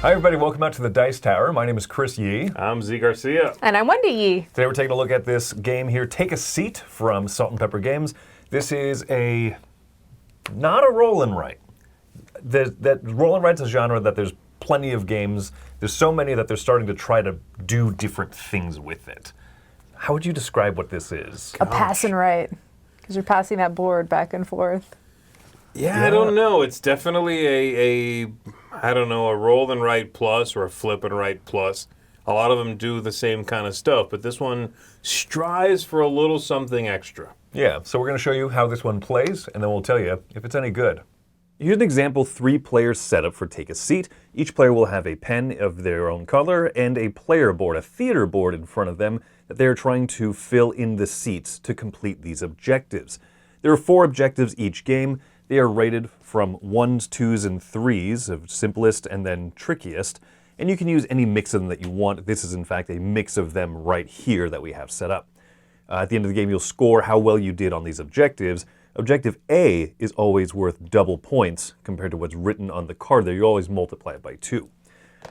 Hi everybody, welcome out to the Dice Tower. My name is Chris Yi. I'm Zee Garcia. And I'm Wendy Yi. Today we're taking a look at this game here, Take a Seat from Salt and Pepper Games. This is not a roll and write. That roll and write's a genre that there's plenty of games. There's so many that they're starting to try to do different things with it. How would you describe what this is? A pass and write, because you're passing that board back and forth. Yeah, I don't know. It's definitely a roll and write plus or a flip and write plus. A lot of them do the same kind of stuff, but this one strives for a little something extra. Yeah, so we're going to show you how this one plays, and then we'll tell you if it's any good. Here's an example 3-player setup for Take a Seat. Each player will have a pen of their own color and a player board, a theater board in front of them that they're trying to fill in the seats to complete these objectives. There are 4 objectives each game. They are rated from 1s, 2s, and 3s, of simplest and then trickiest. And you can use any mix of them that you want. This is, in fact, a mix of them right here that we have set up. At the end of the game, you'll score how well you did on these objectives. Objective A is always worth double points compared to what's written on the card there. You always multiply it by 2.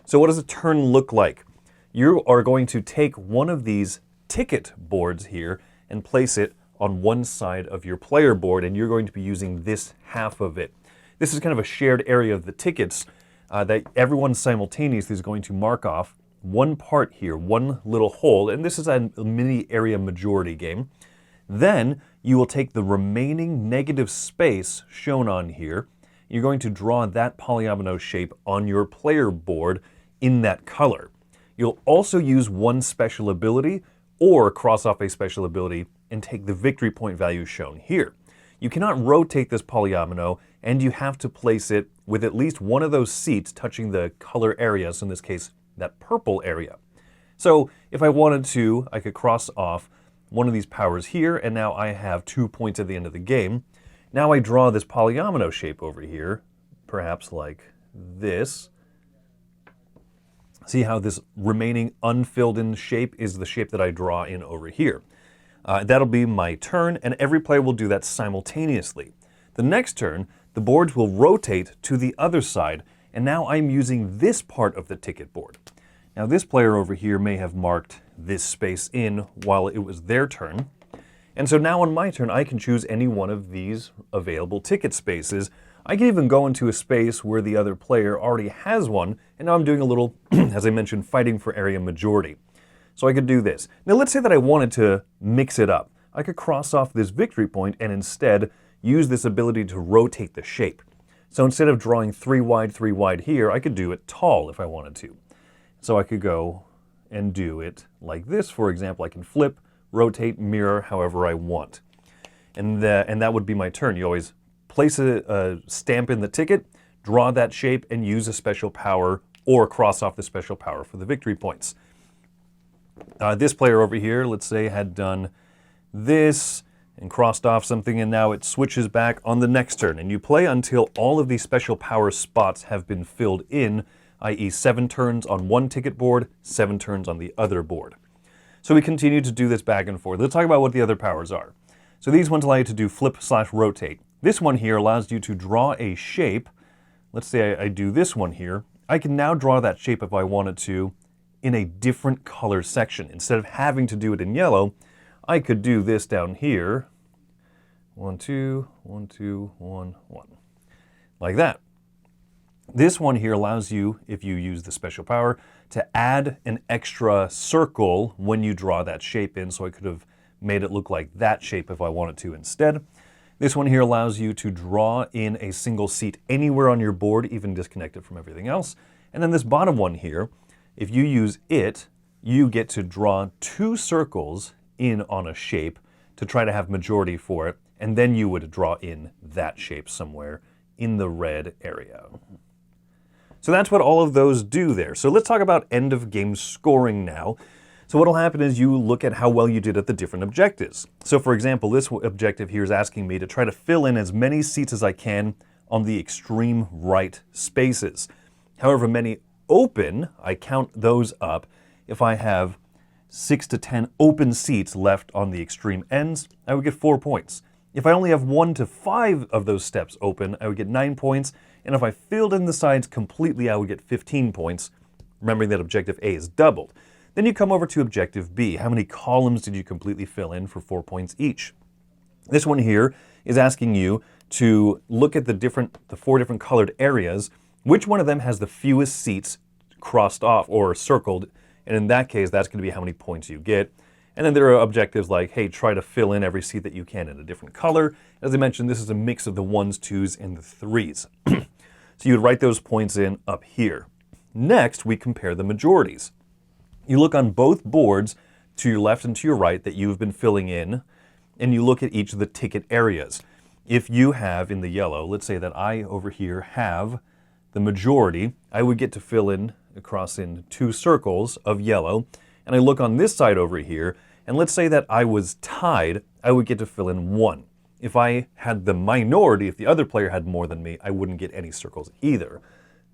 So what does a turn look like? You are going to take one of these ticket boards here and place it on one side of your player board, and you're going to be using this half of it. This is kind of a shared area of the tickets that everyone simultaneously is going to mark off one part here, one little hole, and this is a mini area majority game. Then you will take the remaining negative space shown on here. You're going to draw that polyomino shape on your player board in that color. You'll also use one special ability or cross off a special ability and take the victory point value shown here. You cannot rotate this polyomino, and you have to place it with at least one of those seats touching the color area, so in this case, that purple area. So if I wanted to, I could cross off one of these powers here, and now I have 2 points at the end of the game. Now I draw this polyomino shape over here, perhaps like this. See how this remaining unfilled in shape is the shape that I draw in over here. That'll be my turn, and every player will do that simultaneously. The next turn, the boards will rotate to the other side, and now I'm using this part of the ticket board. Now this player over here may have marked this space in while it was their turn. And so now on my turn, I can choose any one of these available ticket spaces. I can even go into a space where the other player already has one, and now I'm doing a little, as I mentioned, fighting for area majority. So I could do this. Now let's say that I wanted to mix it up. I could cross off this victory point and instead use this ability to rotate the shape. So instead of drawing 3 wide here, I could do it tall if I wanted to. So I could go and do it like this, for example. I can flip, rotate, mirror, however I want. And that would be my turn. You always place a stamp in the ticket, draw that shape, and use a special power or cross off the special power for the victory points. This player over here, let's say, had done this and crossed off something, and now it switches back on the next turn. And you play until all of these special power spots have been filled in, i.e. 7 turns on one ticket board, 7 turns on the other board. So we continue to do this back and forth. Let's talk about what the other powers are. So these ones allow you to do flip/rotate. This one here allows you to draw a shape. Let's say I do this one here. I can now draw that shape if I wanted to in a different color section. Instead of having to do it in yellow, I could do this down here. 1, 2, 1, 2, 1, 1. Like that. This one here allows you, if you use the special power, to add an extra circle when you draw that shape in, so I could have made it look like that shape if I wanted to instead. This one here allows you to draw in a single seat anywhere on your board, even disconnected from everything else. And then this bottom one here, if you use it, you get to draw 2 circles in on a shape to try to have majority for it, and then you would draw in that shape somewhere in the red area. So that's what all of those do there. So let's talk about end of game scoring now. So what'll happen is you look at how well you did at the different objectives. So for example, this objective here is asking me to try to fill in as many seats as I can on the extreme right spaces. However many open, I count those up. If I have 6 to 10 open seats left on the extreme ends, I would get 4 points. If I only have 1 to 5 of those steps open, I would get 9 points. And if I filled in the sides completely, I would get 15 points, remembering that objective A is doubled. Then you come over to objective B. How many columns did you completely fill in for 4 points each? This one here is asking you to look at the 4 different colored areas. Which one of them has the fewest seats crossed off or circled? And in that case, that's going to be how many points you get. And then there are objectives like, hey, try to fill in every seat that you can in a different color. As I mentioned, this is a mix of the 1s, 2s, and the 3s. So you would write those points in up here. Next, we compare the majorities. You look on both boards to your left and to your right that you've been filling in, and you look at each of the ticket areas. If you have in the yellow, let's say that I over here have the majority, I would get to fill in across in 2 circles of yellow, and I look on this side over here, and let's say that I was tied, I would get to fill in 1. If I had the minority, if the other player had more than me, I wouldn't get any circles either.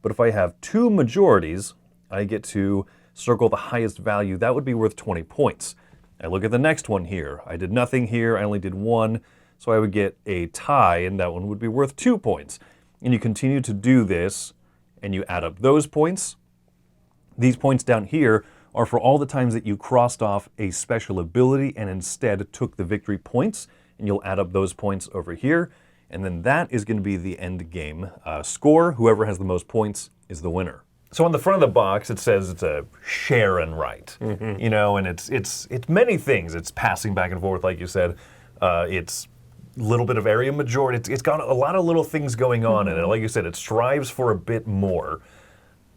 But if I have 2 majorities, I get to circle the highest value. That would be worth 20 points. I look at the next one here. I did nothing here, I only did 1, so I would get a tie, and that one would be worth 2 points. And you continue to do this, and you add up those points. These points down here are for all the times that you crossed off a special ability and instead took the victory points, and you'll add up those points over here, and then that is going to be the end game score. Whoever has the most points is the winner. So on the front of the box, it says it's a share and write, you know, and it's many things. It's passing back and forth, like you said. It's a little bit of area majority. It's got a lot of little things going on in it. Like you said, it strives for a bit more.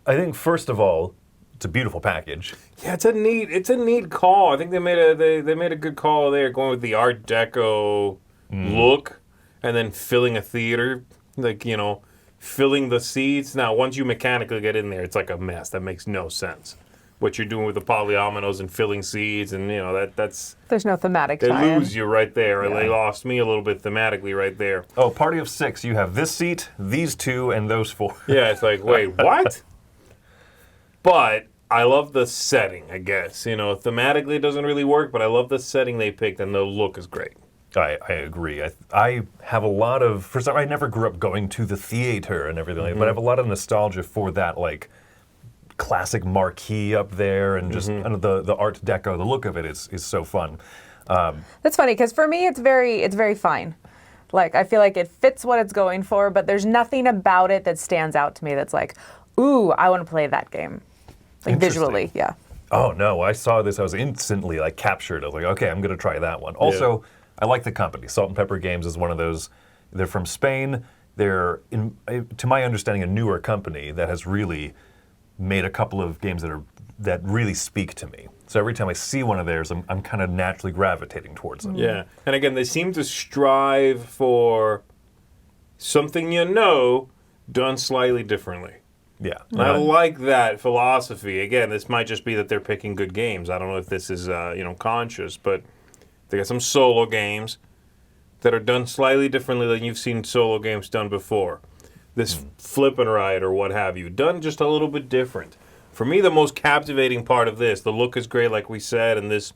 I think first of all, it's a beautiful package. Yeah, it's a neat call. I think they made a good call there, going with the Art Deco look, and then filling a theater, like, you know, filling the seats. Now, once you mechanically get in there, it's like a mess. That makes no sense. What you're doing with the polyominoes and filling seats, and you know that's There's no thematic they tie-in. lose you right there. Yeah. They lost me a little bit thematically right there. Oh, party of 6. You have this seat, these 2, and those 4. Yeah, it's like, wait, what? But I love the setting, I guess. You know, thematically it doesn't really work, but I love the setting they picked, and the look is great. I agree. I have a lot of, for some, I never grew up going to the theater and everything like that, but I have a lot of nostalgia for that, like, classic marquee up there, and just the Art Deco, the look of it is so fun. That's funny, because for me, it's very fine. Like, I feel like it fits what it's going for, but there's nothing about it that stands out to me that's like, ooh, I want to play that game. Like, visually, yeah. Oh, no, I saw this, I was instantly, like, captured. I was like, okay, I'm going to try that one. Also, I like the company. Salt and Pepper Games is one of those, they're from Spain. They're, to my understanding, a newer company that has really made a couple of games that really speak to me. So every time I see one of theirs, I'm kind of naturally gravitating towards them. Yeah, and again, they seem to strive for something done slightly differently. Yeah. I like that philosophy. Again, this might just be that they're picking good games. I don't know if this is conscious, but they got some solo games that are done slightly differently than you've seen solo games done before. This flip and ride or what have you, done just a little bit different. For me, the most captivating part of this, the look is great, like we said, and this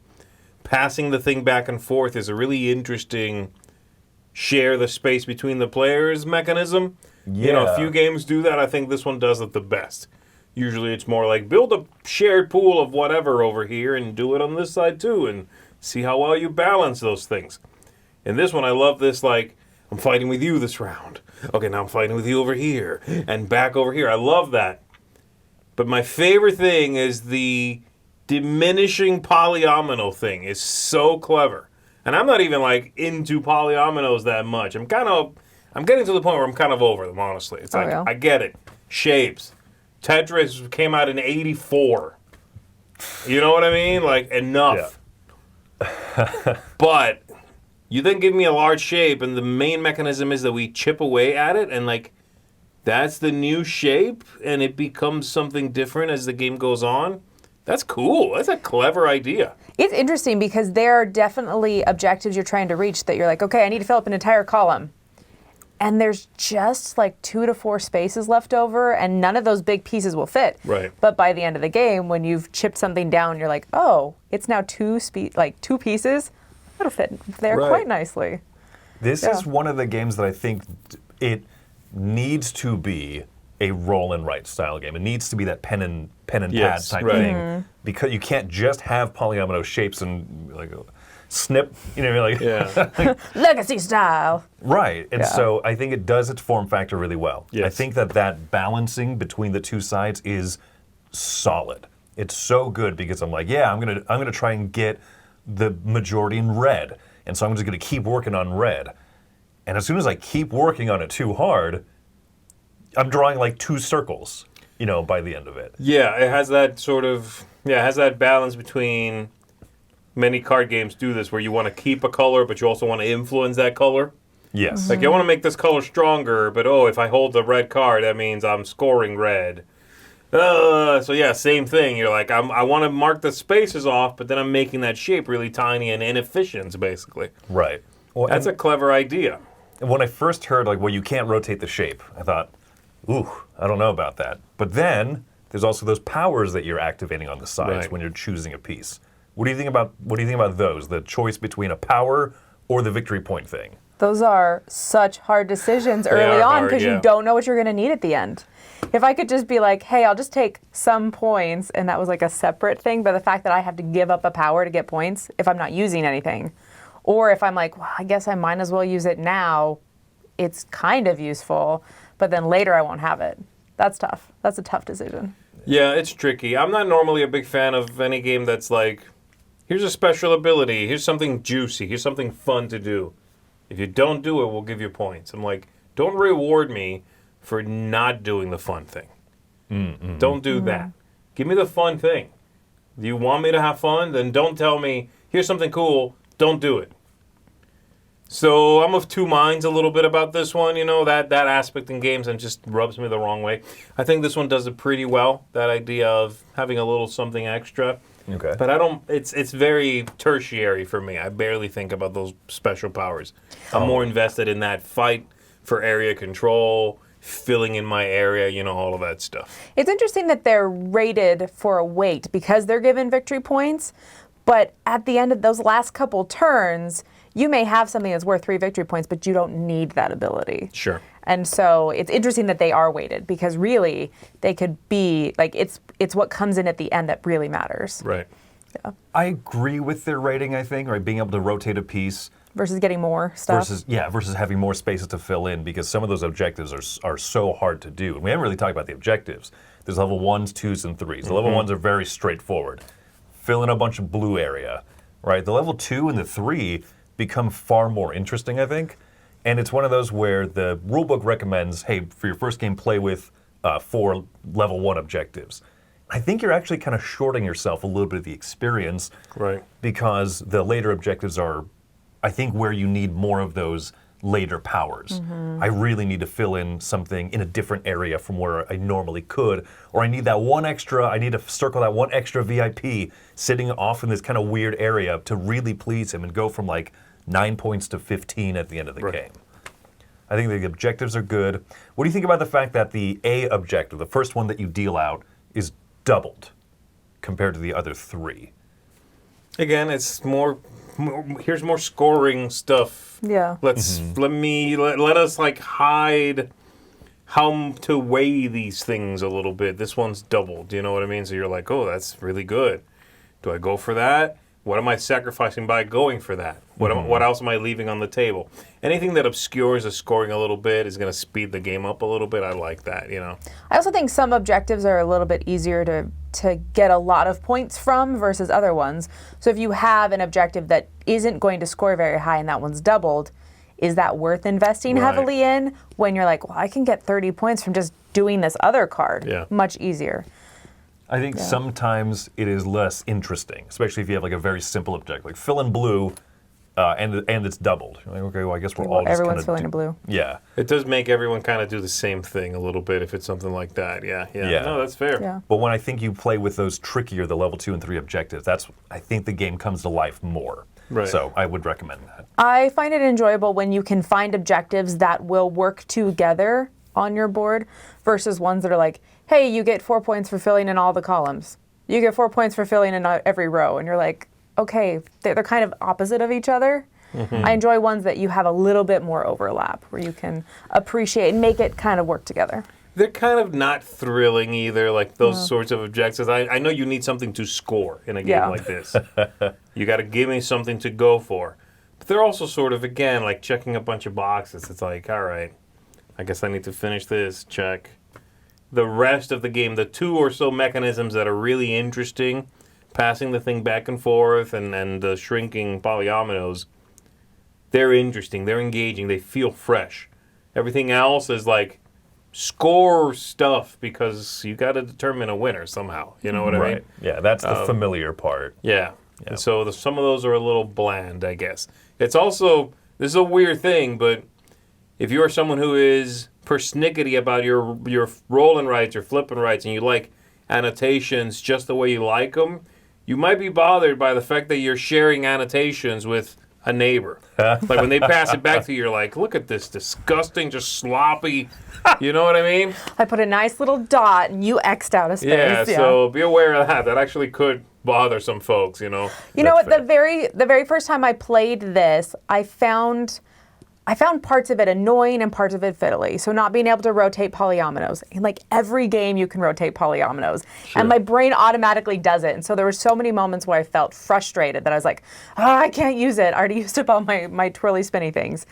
passing the thing back and forth is a really interesting share the space between the players mechanism. Yeah. You know, a few games do that. I think this one does it the best. Usually it's more like build a shared pool of whatever over here and do it on this side too, and see how well you balance those things. In this one, I love this, like, I'm fighting with you this round. Okay, now I'm fighting with you over here and back over here. I love that. But my favorite thing is the diminishing polyomino thing is so clever. And I'm not even, like, into polyominoes that much. I'm getting to the point where I'm kind of over them, honestly. It's like, yeah. I get it. Shapes. Tetris came out in 84. You know what I mean? Like, enough. Yeah. But you then give me a large shape, and the main mechanism is that we chip away at it, and, like, that's the new shape, and it becomes something different as the game goes on. That's cool. That's a clever idea. It's interesting because there are definitely objectives you're trying to reach that you're like, okay, I need to fill up an entire column. And there's just like 2 to 4 spaces left over, and none of those big pieces will fit. Right. But by the end of the game, when you've chipped something down, you're like, oh, it's now 2 pieces. That'll fit there Right. quite nicely. This is one of the games that I think needs to be a roll and write style game. It needs to be that pen and Yes, pad type right. thing, because you can't just have polyomino shapes and like snip, like Yeah. Legacy style. right. And Yeah. so I think it does its form factor really well. I Yes. think that balancing between the two sides is solid. It's so good because I'm like, yeah, I'm gonna try and get the majority in red, and so I'm just gonna keep working on red. And as soon as I keep working on it too hard, I'm drawing like 2 circles, by the end of it. Yeah, it has that sort of it has that balance between many card games do this where you want to keep a color but you also want to influence that color. Yes. Like I want to make this color stronger, but if I hold the red card, that means I'm scoring red. So yeah, same thing. You're like, I want to mark the spaces off, but then I'm making that shape really tiny and inefficient, basically. Right. Well, That's a clever idea. when I first heard you can't rotate the shape, I thought, ooh, I don't know about that. But then there's also those powers that you're activating on the sides Right. when you're choosing a piece. What do you think about those? The choice between a power or the victory point thing? Those are such hard decisions early are on hard, because yeah. you don't know what you're going to need at the end. If I could just be like, hey, I'll just take some points, and that was like a separate thing, but the fact that I have to give up a power to get points if I'm not using anything, or if I'm like, well, I guess I might as well use it now, it's kind of useful, but then later I won't have it. That's tough. That's a tough decision. Yeah, it's tricky. I'm not normally a big fan of any game that's like, here's a special ability, here's something juicy, here's something fun to do. If you don't do it, we'll give you points. I'm like, don't reward me for not doing the fun thing. Mm-hmm. Don't do that. Give me the fun thing. Do you want me to have fun? Then don't tell me, here's something cool, don't do it. So I'm of two minds a little bit about this one, that aspect in games and just rubs me the wrong way. I think this one does it pretty well, that idea of having a little something extra. Okay. But I don't, it's very tertiary for me. I barely think about those special powers. I'm more invested in that fight for area control, filling in my area, all of that stuff. It's interesting that they're rated for a weight because they're given victory points, but at the end of those last couple turns, you may have something that's worth 3 victory points, but you don't need that ability. Sure. And so it's interesting that they are weighted because really they could be like it's what comes in at the end that really matters. Right. I agree with their rating, I think, right? Being able to rotate a piece Versus getting more stuff. versus having more spaces to fill in, because some of those objectives are so hard to do. And we haven't really talked about the objectives. There's level 1s, 2s, and 3s. The level 1s are very straightforward. Fill in a bunch of blue area, right? The level 2 and the 3 become far more interesting, I think. And it's one of those where the rulebook recommends, hey, for your first game, play with 4 level 1 objectives. I think you're actually kind of shorting yourself a little bit of the experience. Right. Because the later objectives are, I think, where you need more of those later powers. I really need to fill in something in a different area from where I normally could, or I need to circle that one extra VIP sitting off in this kind of weird area to really please him and go from like 9 points to 15 at the end of the game. I think the objectives are good. What do you think about the fact that the A objective, the first one that you deal out, is doubled compared to the other 3? Again, it's more here's more scoring stuff. Yeah. Let us like hide how to weigh these things a little bit. This one's doubled, you know what I mean? So you're like, oh, that's really good. Do I go for that? What am I sacrificing by going for that? What else am I leaving on the table? Anything that obscures the scoring a little bit is going to speed the game up a little bit. I like that, I also think some objectives are a little bit easier to get a lot of points from versus other ones. So if you have an objective that isn't going to score very high and that one's doubled, is that worth investing Right. heavily in when you're like, well, I can get 30 points from just doing this other card? Yeah. Much easier. I think sometimes it is less interesting, especially if you have like a very simple objective, like fill in blue, and it's doubled. You're like, okay, well, I guess we're all just Everyone's kind filling in blue. Yeah. It does make everyone kind of do the same thing a little bit if it's something like that. Yeah. No, that's fair. Yeah. But when I think you play with those trickier, the level 2 and 3 objectives, I think the game comes to life more. Right. So I would recommend that. I find it enjoyable when you can find objectives that will work together on your board versus ones that are like, hey, you get 4 points for filling in all the columns. You get 4 points for filling in every row. And you're like, okay, they're kind of opposite of each other. I enjoy ones that you have a little bit more overlap, where you can appreciate and make it kind of work together. They're kind of not thrilling either, like those sorts of objectives. I know you need something to score in a game like this. You got to give me something to go for. But they're also sort of, again, like checking a bunch of boxes. It's like, all right, I guess I need to finish this, check. The rest of the game, the 2 or so mechanisms that are really interesting, passing the thing back and forth and shrinking polyominoes, they're interesting, they're engaging, they feel fresh. Everything else is like, score stuff because you got to determine a winner somehow. You know what I mean? Yeah, that's the familiar part. Yeah. And so some of those are a little bland, I guess. It's also, this is a weird thing, but if you're someone who is persnickety about your rolling rights or flipping rights and you like annotations just the way you like them, you might be bothered by the fact that you're sharing annotations with a neighbor. Like when they pass it back to you, you're like, look at this disgusting, just sloppy, you know what I mean? I put a nice little dot and you X'd out a space. Yeah, so be aware of that. That actually could bother some folks, you know. You know what, the very first time I played this, I found parts of it annoying and parts of it fiddly. So not being able to rotate polyominoes. In like every game you can rotate polyominoes. Sure. And my brain automatically does it. And so there were so many moments where I felt frustrated that I was like, oh, I can't use it. I already used up all my twirly spinny things.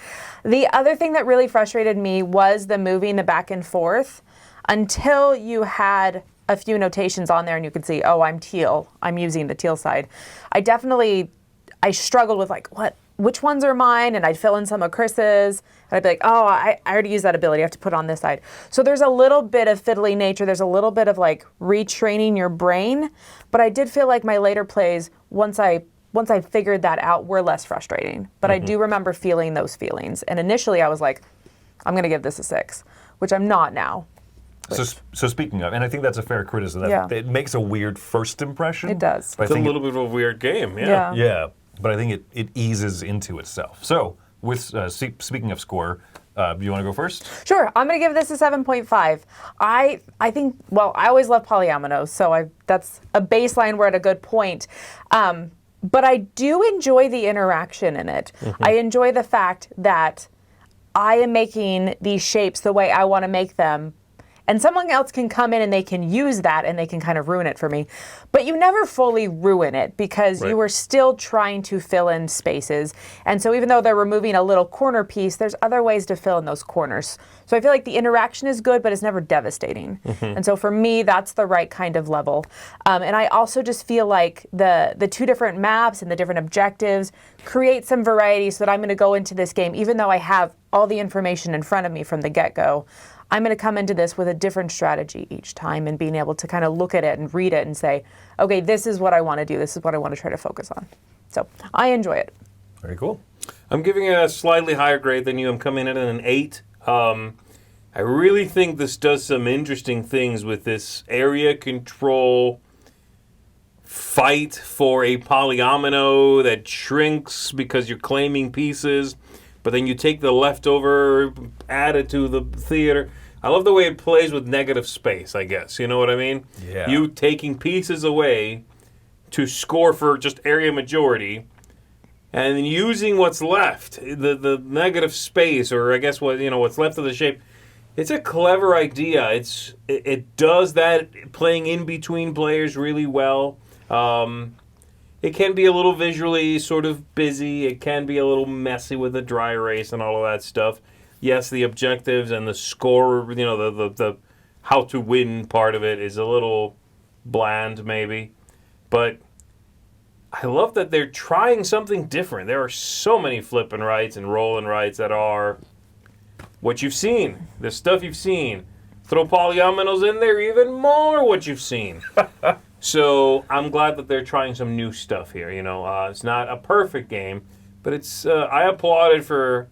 The other thing that really frustrated me was the moving the back and forth until you had a few notations on there and you could see, oh, I'm teal. I'm using the teal side. I struggled with like, which ones are mine? And I'd fill in some of Chris's. And I'd be like, oh, I already used that ability. I have to put on this side. So there's a little bit of fiddly nature. There's a little bit of like retraining your brain. But I did feel like my later plays, once I figured that out, were less frustrating. But I do remember feeling those feelings. And initially I was like, I'm going to give this a 6, which I'm not now. So speaking of, and I think that's a fair criticism, it makes a weird first impression. It does. It's a little bit of a weird game, Yeah, but I think it eases into itself. So, with speaking of score, do you want to go first? Sure, I'm going to give this a 7.5. I think, well, I always love polyominoes, so that's a baseline. We're at a good point. But I do enjoy the interaction in it. I enjoy the fact that I am making these shapes the way I want to make them. And someone else can come in and they can use that and they can kind of ruin it for me. But you never fully ruin it because you are still trying to fill in spaces. And so even though they're removing a little corner piece, there's other ways to fill in those corners. So I feel like the interaction is good, but it's never devastating. And so for me, that's the right kind of level. And I also just feel like the 2 different maps and the different objectives create some variety so that I'm going to go into this game, even though I have all the information in front of me from the get-go, I'm going to come into this with a different strategy each time and being able to kind of look at it and read it and say, okay, this is what I want to do. This is what I want to try to focus on. So I enjoy it. Very cool. I'm giving it a slightly higher grade than you. I'm coming in at an 8. I really think this does some interesting things with this area control fight for a polyomino that shrinks because you're claiming pieces, but then you take the leftover, add it to the theater. I love the way it plays with negative space, I guess. You know what I mean? Yeah. You taking pieces away to score for just area majority, and then using what's left, the negative space, or I guess what's left of the shape. It's a clever idea. It does that playing in between players really well. It can be a little visually sort of busy. It can be a little messy with the dry erase and all of that stuff. Yes, the objectives and the score, the how to win part of it is a little bland maybe. But I love that they're trying something different. There are so many flipping rights and rolling rights that are what you've seen, the stuff you've seen. Throw polyominoes in there, even more what you've seen. So I'm glad that they're trying some new stuff here. It's not a perfect game, but it's. I applaud it for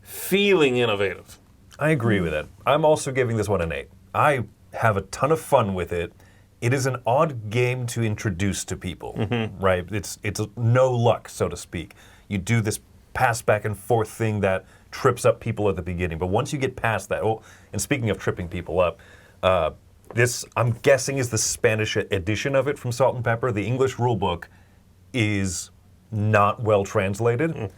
feeling innovative. I agree with it. I'm also giving this one an 8. I have a ton of fun with it. It is an odd game to introduce to people, right? It's no luck, so to speak. You do this pass back and forth thing that trips up people at the beginning, but once you get past that, and speaking of tripping people up, this, I'm guessing, is the Spanish edition of it from Salt and Pepper. The English rulebook is not well translated.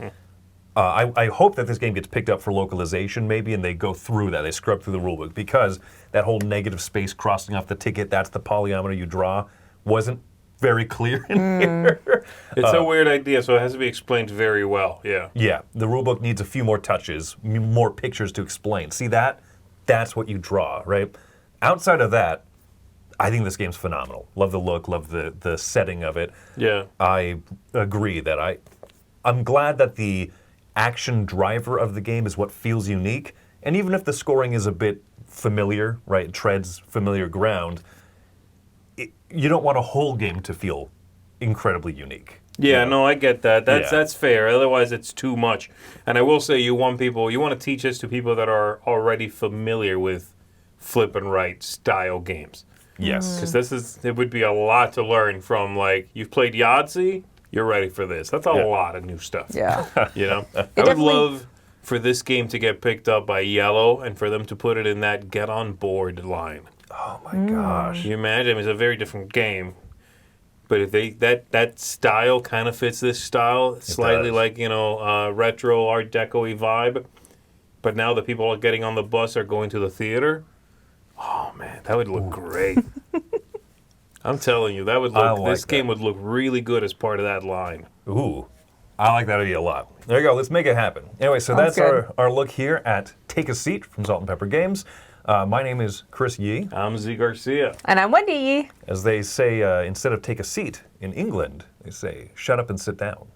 I hope that this game gets picked up for localization maybe, and they go through that. They scrub through the rulebook, because that whole negative space crossing off the ticket, that's the polyometer you draw, wasn't very clear in here. It's a weird idea, so it has to be explained very well. Yeah. Yeah, the rulebook needs a few more touches, more pictures to explain. See that? That's what you draw, right? Outside of that, I think this game's phenomenal. Love the look, love the setting of it. Yeah. I agree that I'm glad that the action driver of the game is what feels unique. And even if the scoring is a bit familiar, right, it treads familiar ground, you don't want a whole game to feel incredibly unique. Yeah, no, I get that. Yeah. That's fair. Otherwise, it's too much. And I will say, you want to teach this to people that are already familiar with flip and right style games. Yes. Because it would be a lot to learn from, like, you've played Yahtzee, you're ready for this. That's a lot of new stuff. Yeah. You know? I would love for this game to get picked up by Yellow and for them to put it in that get on board line. Oh my gosh. Can you imagine? It's a very different game. But if that style kind of fits this style, slightly does. like, retro Art Deco-y vibe. But now the people getting on the bus are going to the theater. Oh man, that would look great. I'm telling you, that would look. This game would look really good as part of that line. Ooh, I like that idea a lot. There you go. Let's make it happen. Anyway, so that's our look here at Take a Seat from Salt and Pepper Games. My name is Chris Yi. I'm Zee Garcia. And I'm Wendy Yi. As they say, instead of take a seat in England, they say, shut up and sit down.